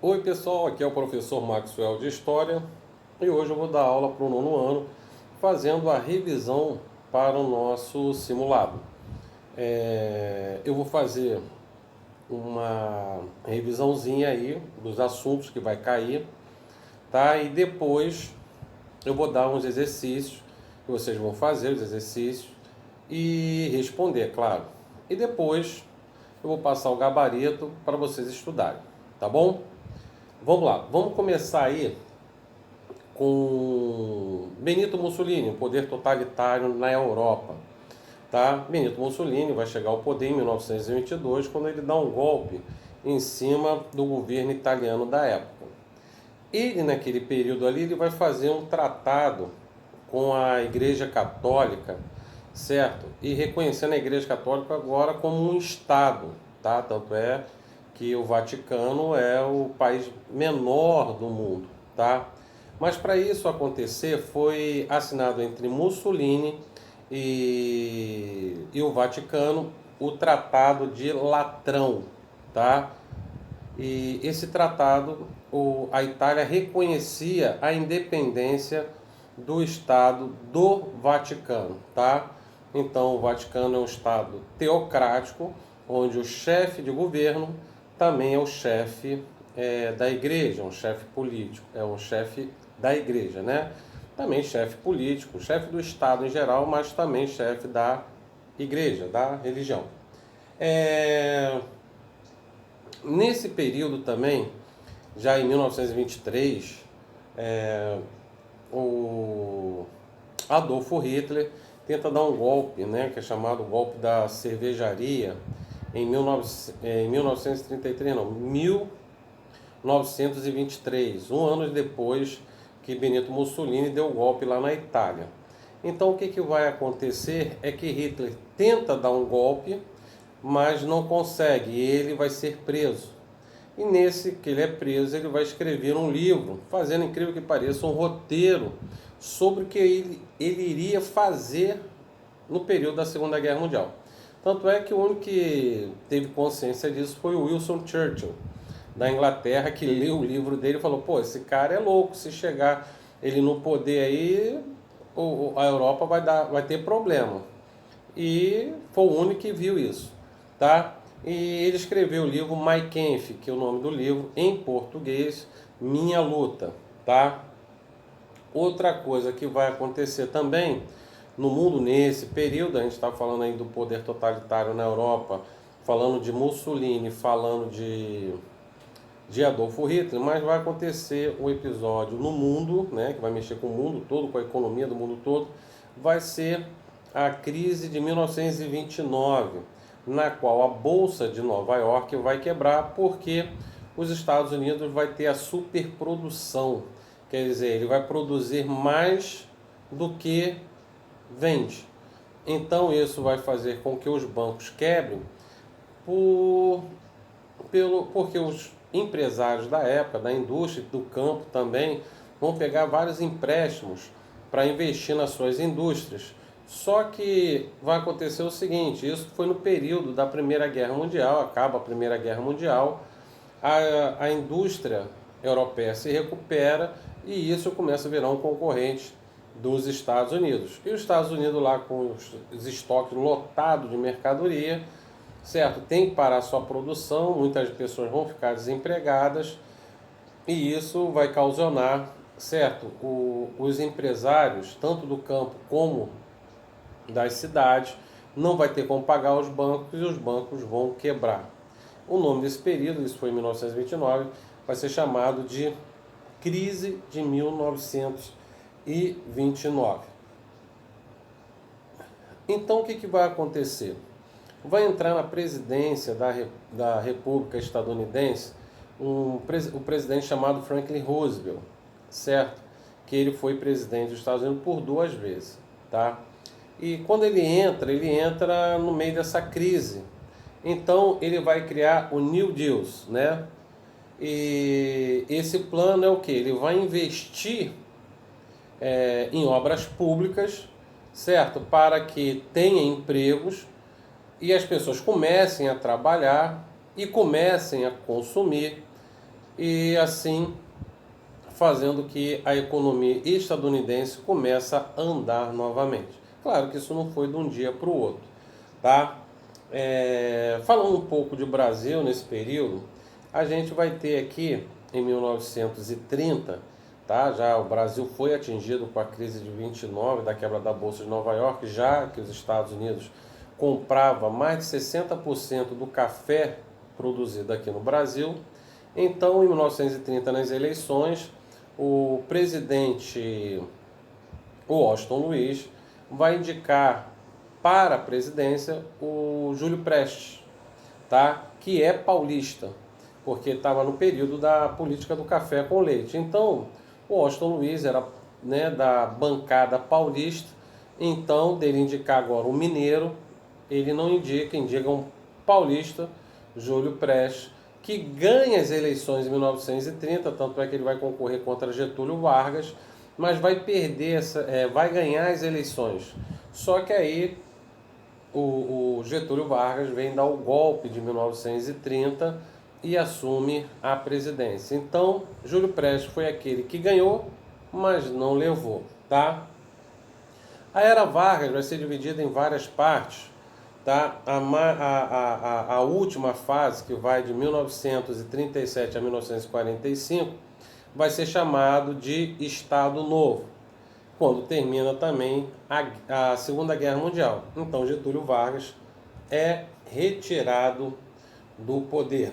Oi pessoal, aqui é o professor Maxwell de História e hoje eu vou dar aula para o nono ano, fazendo a revisão para o nosso simulado. Eu vou fazer uma revisãozinha aí dos assuntos que vai cair, tá? E depois eu vou dar uns exercícios que vocês vão fazer, os exercícios, e responder, claro. E depois eu vou passar o gabarito para vocês estudarem, tá bom? Vamos lá, vamos começar aí com Benito Mussolini, o poder totalitário na Europa. Tá? Benito Mussolini vai chegar ao poder em 1922, quando ele dá um golpe em cima do governo italiano da época. Ele, naquele período ali, ele vai fazer um tratado com a Igreja Católica, certo? E reconhecendo a Igreja Católica agora como um Estado, tá? Tanto é que o Vaticano é o país menor do mundo, tá? Mas para isso acontecer foi assinado entre Mussolini e o Vaticano o Tratado de Latrão, tá? E esse tratado, a Itália reconhecia a independência do Estado do Vaticano, tá? Então, o Vaticano é um Estado teocrático, onde o chefe de governo também é o chefe da igreja, um chefe político, é um chefe da igreja, né? Também chefe político, chefe do Estado em geral, mas também chefe da igreja, da religião. Nesse período também, já em 1923, o Adolfo Hitler tenta dar um golpe, né, que é chamado golpe da cervejaria, em 1933, não, 1923, um ano depois que Benito Mussolini deu o golpe lá na Itália. Então o que vai acontecer é que Hitler tenta dar um golpe, mas não consegue, e ele vai ser preso. E nesse que ele é preso, ele vai escrever um livro, fazendo, incrível que pareça, um roteiro sobre o que ele iria fazer no período da Segunda Guerra Mundial. Tanto é que o único que teve consciência disso foi o Winston Churchill, da Inglaterra, que leu o livro dele e falou: pô, esse cara é louco, se chegar ele no poder aí, a Europa vai ter problema. E foi o único que viu isso, tá? E ele escreveu o livro Mein Kampf, que é o nome do livro, em português, Minha Luta, tá? Outra coisa que vai acontecer também no mundo nesse período, a gente está falando aí do poder totalitário na Europa, falando de Mussolini, falando de Adolfo Hitler, mas vai acontecer um episódio no mundo, né, que vai mexer com o mundo todo, com a economia do mundo todo, vai ser a crise de 1929, na qual a Bolsa de Nova York vai quebrar porque os Estados Unidos vai ter a superprodução, quer dizer, ele vai produzir mais do que vende. Então isso vai fazer com que os bancos quebrem porque os empresários da época, da indústria, do campo também, vão pegar vários empréstimos para investir nas suas indústrias. Só que vai acontecer o seguinte, isso foi no período da Primeira Guerra Mundial, acaba a Primeira Guerra Mundial, a indústria europeia se recupera e isso começa a virar um concorrente dos Estados Unidos. E os Estados Unidos lá com os estoques lotados de mercadoria, certo? Tem que parar sua produção, muitas pessoas vão ficar desempregadas e isso vai ocasionar, certo? Os empresários, tanto do campo como das cidades, não vai ter como pagar os bancos e os bancos vão quebrar. O nome desse período, isso foi em 1929, vai ser chamado de Crise de 1929. Então o que vai acontecer? Vai entrar na presidência da República Estadunidense o presidente chamado Franklin Roosevelt, certo? Que ele foi presidente dos Estados Unidos por 2 vezes, tá? E quando ele entra no meio dessa crise. Então ele vai criar o New Deals, né? E esse plano é o que? Ele vai investir em obras públicas, certo? Para que tenha empregos e as pessoas comecem a trabalhar e comecem a consumir, e assim fazendo que a economia estadunidense comece a andar novamente. Claro que isso não foi de um dia para o outro, tá? Falando um pouco de Brasil nesse período, a gente vai ter aqui em 1930, tá? Já o Brasil foi atingido com a crise de 29, da quebra da Bolsa de Nova York, já que os Estados Unidos comprava mais de 60% do café produzido aqui no Brasil. Então, em 1930, nas eleições, o presidente Washington Luiz vai indicar para a presidência o Júlio Prestes, tá? Que é paulista, porque estava no período da política do café com leite. Então, o Washington Luiz era, né, da bancada paulista, então dele indicar agora um mineiro, ele não indica, indica um paulista, Júlio Prestes, que ganha as eleições em 1930, tanto é que ele vai concorrer contra Getúlio Vargas, mas vai perder, vai ganhar as eleições. Só que aí o Getúlio Vargas vem dar o golpe de 1930 e assume a presidência. Então, Júlio Prestes foi aquele que ganhou, mas não levou, tá? A era Vargas vai ser dividida em várias partes, tá? A última fase, que vai de 1937 a 1945, vai ser chamado de Estado Novo, quando termina também a Segunda Guerra Mundial. Então Getúlio Vargas é retirado do poder.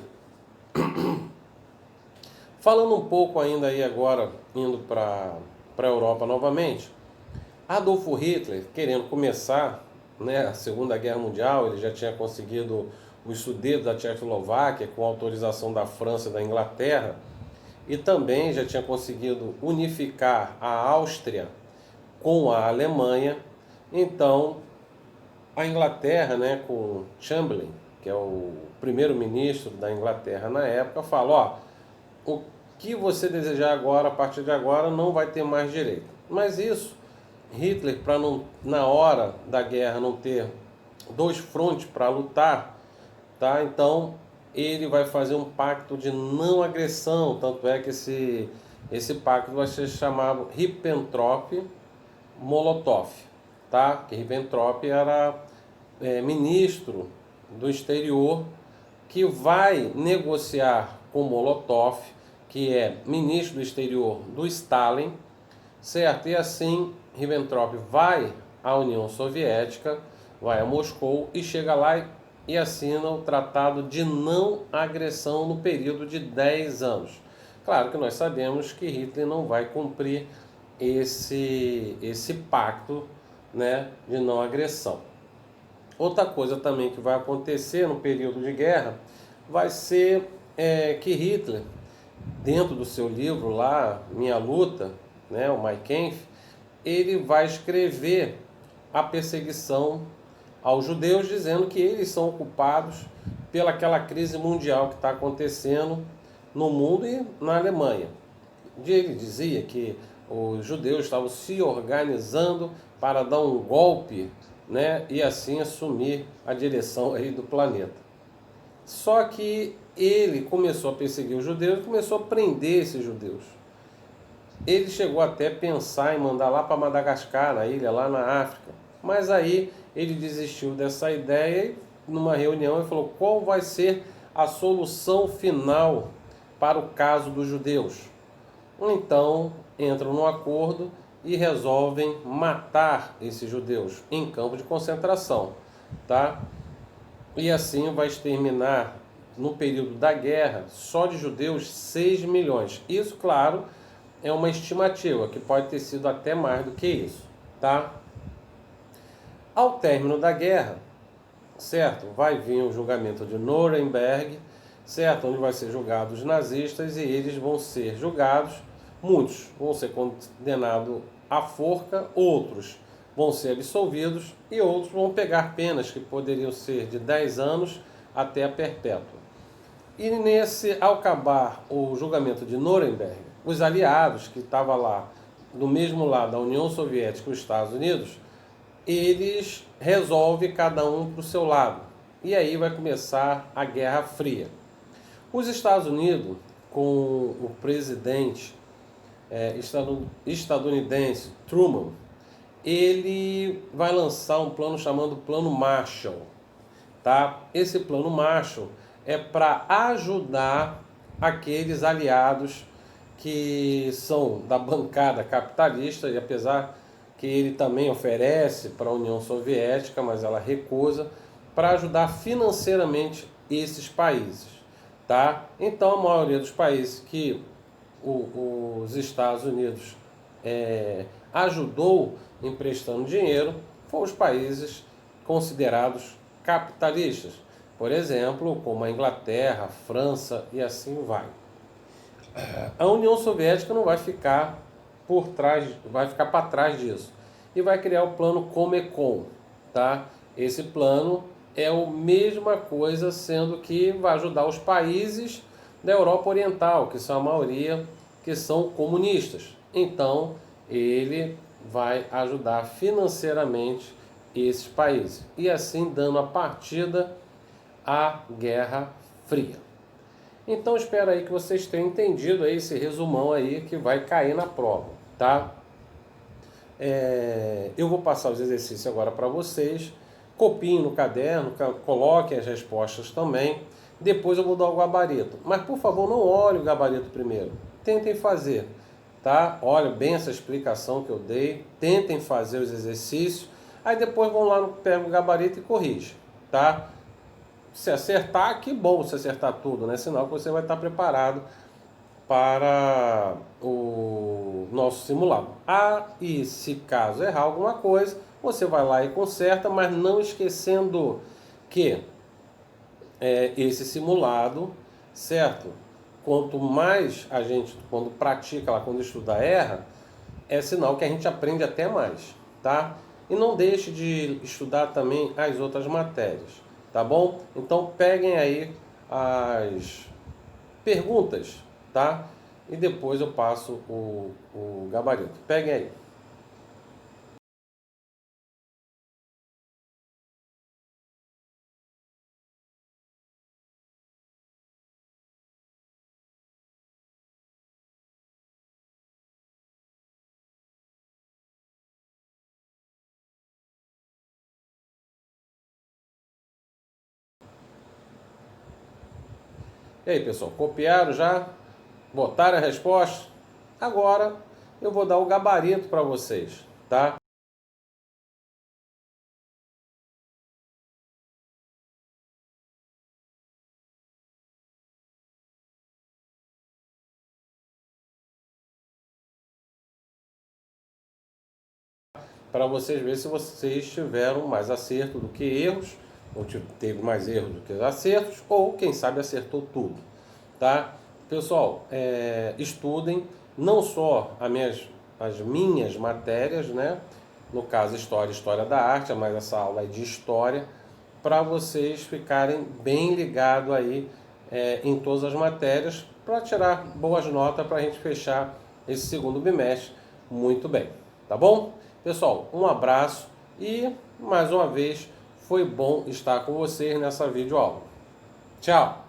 Falando um pouco ainda aí agora, indo para a Europa novamente, Adolfo Hitler, querendo começar, né, a Segunda Guerra Mundial, ele já tinha conseguido os Sudetos da Tchecoslováquia com autorização da França e da Inglaterra, e também já tinha conseguido unificar a Áustria com a Alemanha. Então a Inglaterra, né, com Chamberlain, que é o primeiro-ministro da Inglaterra na época, fala: ó, o que você desejar agora, a partir de agora, não vai ter mais direito. Mas isso, Hitler, para não, na hora da guerra, não ter dois frontes para lutar, tá? Então ele vai fazer um pacto de não agressão, tanto é que esse pacto vai ser chamado Ribbentrop-Molotov, tá? Que Ribbentrop era ministro do exterior, que vai negociar com Molotov, que é ministro do exterior do Stalin, certo? E assim Ribbentrop vai à União Soviética, vai a Moscou e chega lá e assina o Tratado de Não Agressão no período de 10 anos. Claro que nós sabemos que Hitler não vai cumprir esse pacto, né, de não agressão. Outra coisa também que vai acontecer no período de guerra vai ser que Hitler, dentro do seu livro lá, Minha Luta, né, o Mein Kampf, ele vai escrever a perseguição aos judeus, dizendo que eles são culpados pelaquela crise mundial que está acontecendo no mundo e na Alemanha. Ele dizia que os judeus estavam se organizando para dar um golpe, né, e assim assumir a direção aí do planeta. Só que ele começou a perseguir os judeus e começou a prender esses judeus. Ele chegou até a pensar em mandar lá para Madagascar, na ilha, lá na África. Mas aí ele desistiu dessa ideia e, numa reunião, ele falou: qual vai ser a solução final para o caso dos judeus? Então, entram num acordo e resolvem matar esses judeus em campo de concentração, tá? E assim vai exterminar, no período da guerra, só de judeus, 6 milhões. Isso, claro, é uma estimativa, que pode ter sido até mais do que isso, tá? Ao término da guerra, certo? Vai vir o julgamento de Nuremberg, certo? Onde vai ser julgados os nazistas e eles vão ser julgados. Muitos vão ser condenados à forca, outros vão ser absolvidos e outros vão pegar penas que poderiam ser de 10 anos até a perpétua. E ao acabar o julgamento de Nuremberg, os aliados que estavam lá, do mesmo lado da União Soviética e os Estados Unidos, eles resolvem cada um para o seu lado. E aí vai começar a Guerra Fria. Os Estados Unidos com o presidente estadunidense Truman, ele vai lançar um plano chamado Plano Marshall, tá? Esse Plano Marshall é para ajudar aqueles aliados que são da bancada capitalista, e apesar que ele também oferece para a União Soviética, mas ela recusa, para ajudar financeiramente esses países, tá? Então a maioria dos países que os Estados Unidos ajudou emprestando dinheiro foram os países considerados capitalistas, por exemplo, como a Inglaterra, a França e assim vai. A União Soviética não vai ficar por trás, vai ficar para trás disso e vai criar o plano Comecon, tá? Esse plano é a mesma coisa, sendo que vai ajudar os países da Europa Oriental, que são a maioria que são comunistas. Então, ele vai ajudar financeiramente esses países e assim dando a partida à Guerra Fria. Então, espero aí que vocês tenham entendido aí esse resumão aí que vai cair na prova, tá? Eu vou passar os exercícios agora para vocês. Copiem no caderno, coloquem as respostas também. Depois eu vou dar o gabarito. Mas, por favor, não olhem o gabarito primeiro. Tentem fazer, tá? Olhem bem essa explicação que eu dei. Tentem fazer os exercícios. Aí depois vão lá, pega o gabarito e corrige, tá? Se acertar, que bom se acertar tudo, né? Sinal que você vai estar preparado para o nosso simulado. E se caso errar alguma coisa, você vai lá e conserta, mas não esquecendo que esse simulado, certo? Quanto mais a gente, quando pratica lá, quando estuda, erra, é sinal que a gente aprende até mais, tá? E não deixe de estudar também as outras matérias, tá bom? Então peguem aí as perguntas, tá? E depois eu passo o gabarito. Peguem aí. E aí, pessoal, copiaram já? Botaram a resposta? Agora eu vou dar o gabarito para vocês, tá? Para vocês verem se vocês tiveram mais acerto do que erros, ou teve mais erros do que acertos, ou quem sabe acertou tudo, tá? Pessoal, estudem não só as minhas matérias, né? No caso, História da Arte, mas essa aula é de História, para vocês ficarem bem ligados aí em todas as matérias, para tirar boas notas para a gente fechar esse segundo bimestre muito bem, tá bom? Pessoal, um abraço e mais uma vez foi bom estar com vocês nessa videoaula. Tchau!